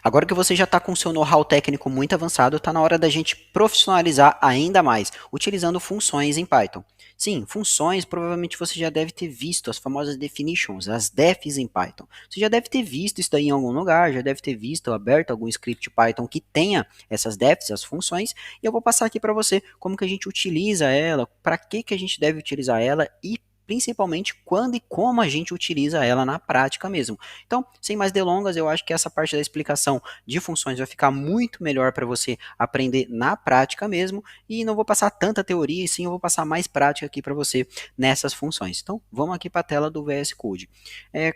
Agora que você já está com o seu know-how técnico muito avançado, está na hora da gente profissionalizar ainda mais, utilizando funções em Python. Sim, funções, provavelmente você já deve ter visto as famosas definitions, as defs em Python. Você já deve ter visto isso daí em algum lugar, já deve ter visto, aberto algum script Python que tenha essas defs, as funções, e eu vou passar aqui para você como que a gente utiliza ela, para que a gente deve utilizar ela e principalmente quando e como a gente utiliza ela na prática mesmo. Então, sem mais delongas, eu acho que essa parte da explicação de funções vai ficar muito melhor para você aprender na prática mesmo, e não vou passar tanta teoria, e sim eu vou passar mais prática aqui para você nessas funções. Então, vamos aqui para a tela do VS Code.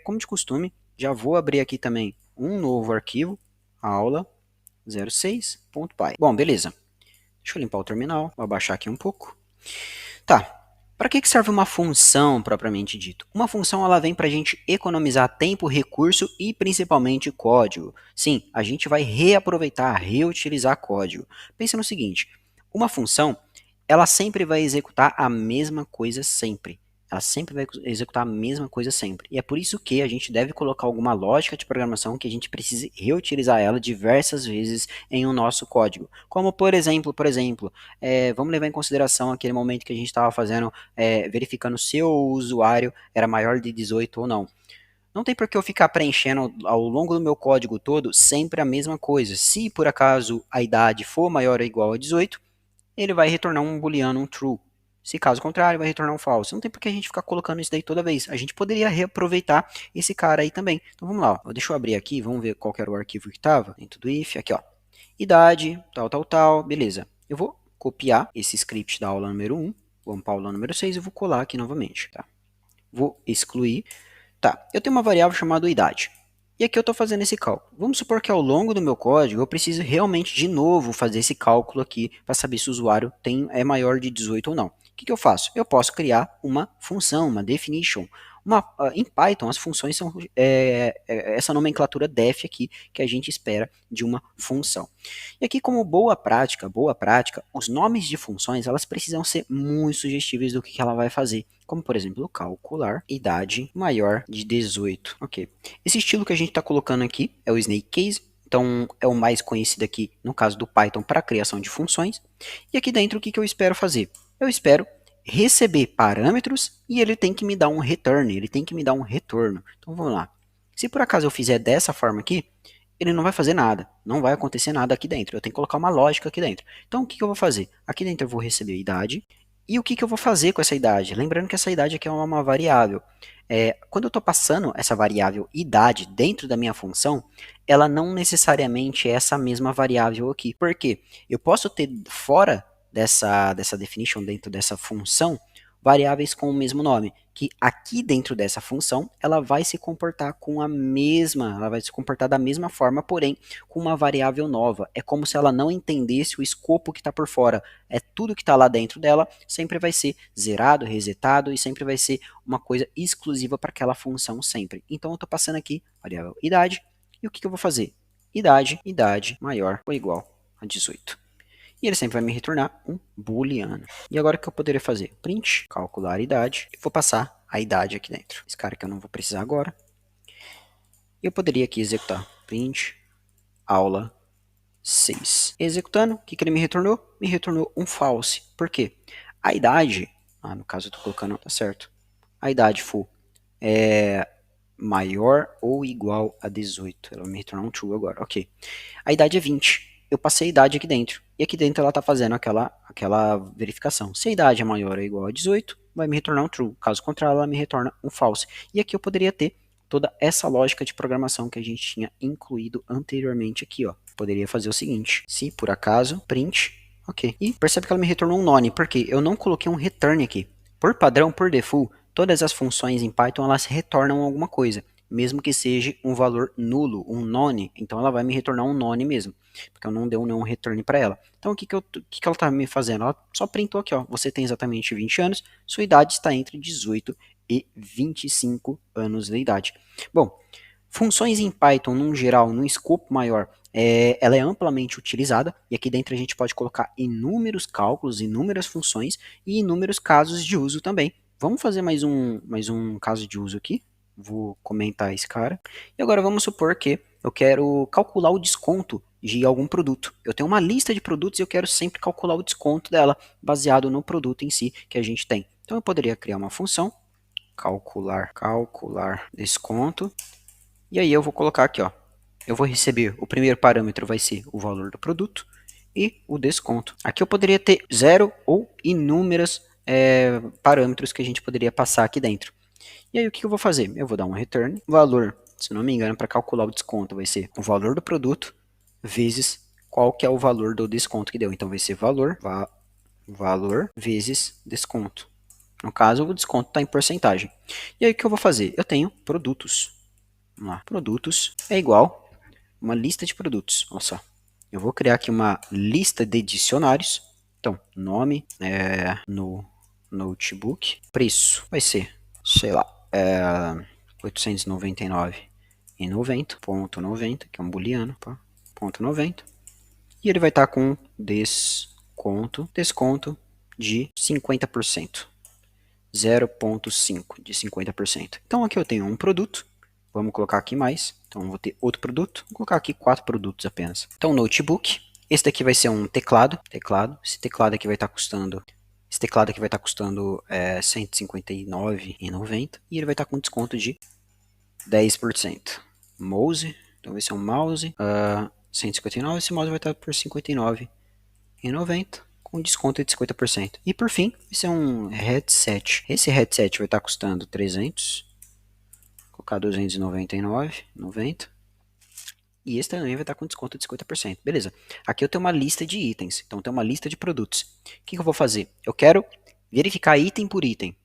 Como de costume, já vou abrir aqui também um novo arquivo, aula 06.py. Bom, beleza. Deixa eu limpar o terminal, vou abaixar aqui um pouco. Tá, para que serve uma função propriamente dito? Uma função ela vem para a gente economizar tempo, recurso e principalmente código. Sim, a gente vai reaproveitar, reutilizar código. Pense no seguinte, uma função ela sempre vai executar a mesma coisa sempre. Ela sempre vai executar a mesma coisa sempre. E é por isso que a gente deve colocar alguma lógica de programação que a gente precise reutilizar ela diversas vezes em o nosso código. Como vamos levar em consideração aquele momento que a gente estava fazendo, verificando se o usuário era maior de 18 ou não. Não tem por que eu ficar preenchendo ao longo do meu código todo sempre a mesma coisa. Se por acaso a idade for maior ou igual a 18, ele vai retornar um booleano, um true. Se caso contrário, vai retornar um false. Não tem por que a gente ficar colocando isso daí toda vez. A gente poderia reaproveitar esse cara aí também. Então vamos lá, ó. Deixa eu abrir aqui, vamos ver qual que era o arquivo que estava dentro do if. Aqui, ó. Idade, tal, beleza. Eu vou copiar esse script da aula número 1, vamos para a aula número 6 e vou colar aqui novamente, tá? Vou excluir. Tá, eu tenho uma variável chamada idade. E aqui eu estou fazendo esse cálculo. Vamos supor que ao longo do meu código eu preciso realmente de novo fazer esse cálculo aqui para saber se o usuário é maior de 18 ou não. O que eu faço? Eu posso criar uma função, uma definition. Em Python, as funções são essa nomenclatura def aqui que a gente espera de uma função. E aqui, como boa prática, os nomes de funções elas precisam ser muito sugestíveis do que ela vai fazer. Como, por exemplo, calcular idade maior de 18. Ok. Esse estilo que a gente está colocando aqui é o Snake Case. Então, é o mais conhecido aqui, no caso do Python, para a criação de funções. E aqui dentro, o que eu espero fazer? Eu espero receber parâmetros e ele tem que me dar um return, ele tem que me dar um retorno. Então, vamos lá. Se por acaso eu fizer dessa forma aqui, ele não vai fazer nada, não vai acontecer nada aqui dentro. Eu tenho que colocar uma lógica aqui dentro. Então, o que eu vou fazer? Aqui dentro eu vou receber a idade. E o que eu vou fazer com essa idade? Lembrando que essa idade aqui é uma variável. Quando eu estou passando essa variável idade dentro da minha função, ela não necessariamente é essa mesma variável aqui. Por quê? Eu posso ter fora dessa definition, dentro dessa função, variáveis com o mesmo nome, que aqui dentro dessa função, ela vai se comportar ela vai se comportar da mesma forma, porém, com uma variável nova. É como se ela não entendesse o escopo que está por fora. Tudo que está lá dentro dela sempre vai ser zerado, resetado e sempre vai ser uma coisa exclusiva para aquela função sempre. Então eu estou passando aqui variável idade, e o que eu vou fazer? Idade maior ou igual a 18. E ele sempre vai me retornar um booleano. E agora o que eu poderia fazer? Print, calcular a idade, e vou passar a idade aqui dentro. Esse cara que eu não vou precisar agora. E eu poderia aqui executar print, aula 6. Executando, o que ele me retornou? Me retornou um false. Por quê? A idade, no caso eu estou colocando, tá certo. A idade full é maior ou igual a 18. Ela vai me retornar um true agora, ok. A idade é 20. Eu passei a idade aqui dentro. E aqui dentro ela está fazendo aquela verificação. Se a idade é maior ou igual a 18, vai me retornar um true. Caso contrário, ela me retorna um false. E aqui eu poderia ter toda essa lógica de programação que a gente tinha incluído anteriormente aqui, ó. Poderia fazer o seguinte, se por acaso, print, ok. E percebe que ela me retornou um none, porque eu não coloquei um return aqui. Por padrão, por default, todas as funções em Python, elas retornam alguma coisa, mesmo que seja um valor nulo, um none, então ela vai me retornar um none mesmo, porque eu não dei nenhum return para ela. Então o que ela está me fazendo? Ela só printou aqui, ó, você tem exatamente 20 anos, sua idade está entre 18 e 25 anos de idade. Bom, funções em Python, num geral, num escopo maior, ela é amplamente utilizada, e aqui dentro a gente pode colocar inúmeros cálculos, inúmeras funções e inúmeros casos de uso também. Vamos fazer mais um caso de uso aqui. Vou comentar esse cara. E agora vamos supor que eu quero calcular o desconto de algum produto. Eu tenho uma lista de produtos e eu quero sempre calcular o desconto dela, baseado no produto em si que a gente tem. Então eu poderia criar uma função, calcular desconto, e aí eu vou colocar aqui, ó, eu vou receber, o primeiro parâmetro vai ser o valor do produto e o desconto. Aqui eu poderia ter zero ou inúmeros parâmetros que a gente poderia passar aqui dentro. E aí o que eu vou fazer? Eu vou dar um return, valor, se não me engano, para calcular o desconto vai ser o valor do produto vezes qual que é o valor do desconto que deu. Então vai ser valor vezes desconto. No caso, o desconto está em porcentagem. E aí o que eu vou fazer? Eu tenho produtos. Vamos lá. Produtos é igual uma lista de produtos. Olha só. Eu vou criar aqui uma lista de dicionários. Então, nome no notebook. Preço vai ser, sei lá, 899,90, que é um booleano, tá? Ponto 90. E ele vai estar com desconto de 50%. 0,5 de 50%. Então aqui eu tenho um produto, vamos colocar aqui mais, então eu vou ter outro produto, vou colocar aqui 4 produtos apenas. Então notebook, esse daqui vai ser um teclado, esse teclado aqui vai estar custando, R$159,90 e ele vai estar com desconto de 10%. Mouse, então vai ser um mouse, 159, esse mouse vai estar por R$59,90 com desconto de 50%. E por fim, esse é um headset. Esse headset vai estar custando 300, vou colocar 299,90. E esse também vai estar com desconto de 50%. Beleza. Aqui eu tenho uma lista de itens. Então tem uma lista de produtos. O que eu vou fazer? Eu quero verificar item por item.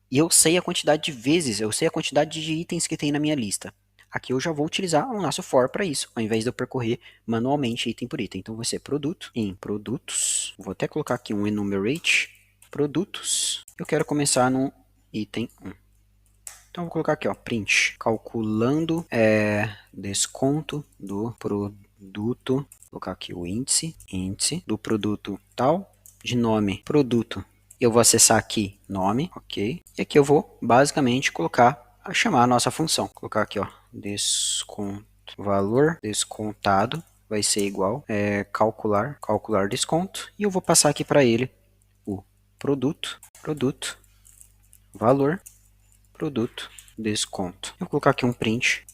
E eu sei a quantidade de vezes, eu sei a quantidade de itens que tem na minha lista. Aqui eu já vou utilizar o nosso for para isso, ao invés de eu percorrer manualmente item por item. Então vai ser produto, em produtos, vou até colocar aqui um enumerate, produtos, eu quero começar no item 1. Então vou colocar aqui, ó, print, calculando desconto do produto, vou colocar aqui o índice do produto tal, de nome, produto. Eu vou acessar aqui nome, ok, e aqui eu vou basicamente chamar a nossa função, colocar aqui, ó, desconto, valor descontado vai ser igual calcular desconto, e eu vou passar aqui para ele o produto, valor, produto, desconto. Eu vou colocar aqui um print,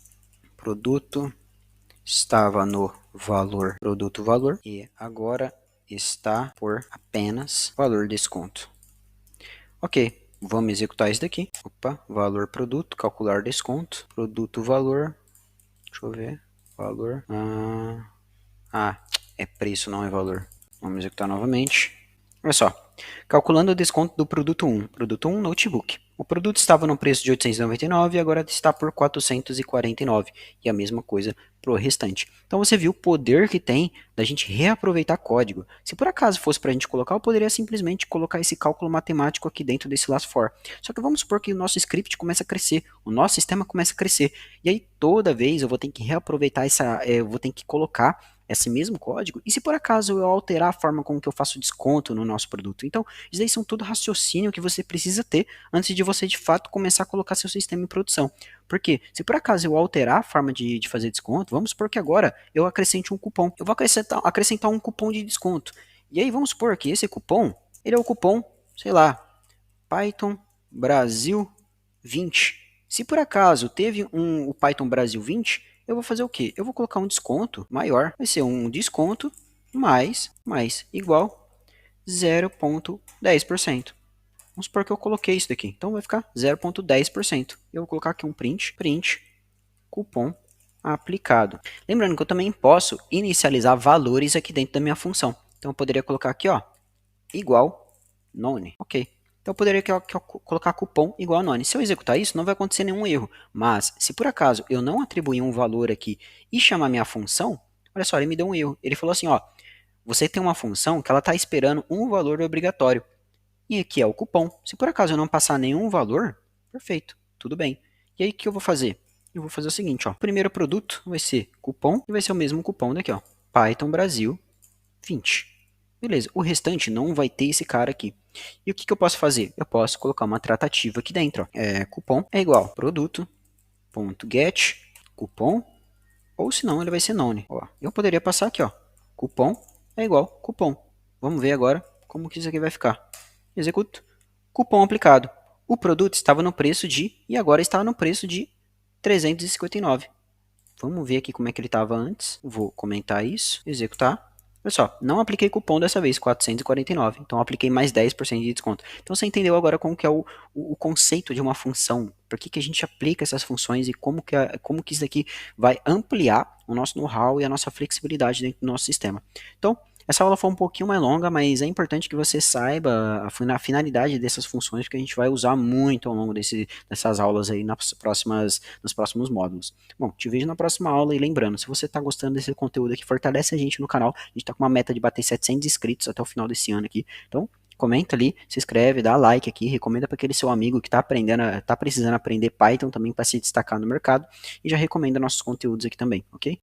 produto estava no valor, produto valor, e agora está por apenas valor desconto. Ok, vamos executar isso daqui. Opa, valor produto, calcular desconto, produto valor, deixa eu ver, valor, é preço, não é valor. Vamos executar novamente. Olha só, calculando o desconto do produto 1, notebook. O produto estava no preço de 899 e agora está por 449. E a mesma coisa para o restante. Então você viu o poder que tem da gente reaproveitar código. Se por acaso fosse para a gente colocar, eu poderia simplesmente colocar esse cálculo matemático aqui dentro desse last for. Só que vamos supor que o nosso script começa a crescer, o nosso sistema começa a crescer. E aí toda vez eu vou ter que reaproveitar eu vou ter que colocar esse mesmo código, e se por acaso eu alterar a forma como que eu faço desconto no nosso produto. Então, isso aí são tudo raciocínio que você precisa ter antes de você de fato começar a colocar seu sistema em produção. Porque se por acaso eu alterar a forma de fazer desconto, vamos supor que agora eu acrescente um cupom. Eu vou acrescentar um cupom de desconto. E aí vamos supor que esse cupom, ele é o cupom, sei lá, Python Brasil 20. Se por acaso teve o Python Brasil 20, eu vou fazer o quê? Eu vou colocar um desconto maior, vai ser um desconto mais igual 0,10%. Vamos supor que eu coloquei isso daqui, então vai ficar 0,10%. Eu vou colocar aqui um print, cupom aplicado. Lembrando que eu também posso inicializar valores aqui dentro da minha função. Então eu poderia colocar aqui, ó, igual none, ok. Então eu poderia colocar cupom igual a none. Se eu executar isso, não vai acontecer nenhum erro. Mas, se por acaso eu não atribuir um valor aqui e chamar minha função, olha só, ele me deu um erro. Ele falou assim, ó, você tem uma função que ela está esperando um valor obrigatório. E aqui é o cupom. Se por acaso eu não passar nenhum valor, perfeito, tudo bem. E aí o que eu vou fazer? Eu vou fazer o seguinte, ó. O primeiro produto vai ser cupom e vai ser o mesmo cupom daqui, ó. Python Brasil 20. Beleza, o restante não vai ter esse cara aqui. E o que eu posso fazer? Eu posso colocar uma tratativa aqui dentro. Ó. Cupom é igual produto.get cupom ou se não, ele vai ser none. Ó, eu poderia passar aqui, ó, cupom é igual cupom. Vamos ver agora como que isso aqui vai ficar. Executo, cupom aplicado. O produto estava no preço de, e agora está no preço de 359. Vamos ver aqui como é que ele estava antes. Vou comentar isso, executar. Olha só, não apliquei cupom dessa vez, 449. Então apliquei mais 10% de desconto. Então você entendeu agora como que é o conceito de uma função. Por que, que a gente aplica essas funções e como que isso aqui vai ampliar o nosso know-how e a nossa flexibilidade dentro do nosso sistema. Então, essa aula foi um pouquinho mais longa, mas é importante que você saiba a finalidade dessas funções que a gente vai usar muito ao longo dessas aulas aí nos próximos módulos. Bom, te vejo na próxima aula e lembrando, se você está gostando desse conteúdo aqui, fortalece a gente no canal. A gente está com uma meta de bater 700 inscritos até o final desse ano aqui. Então, comenta ali, se inscreve, dá like aqui, recomenda para aquele seu amigo que está aprendendo, está precisando aprender Python também para se destacar no mercado e já recomenda nossos conteúdos aqui também, ok?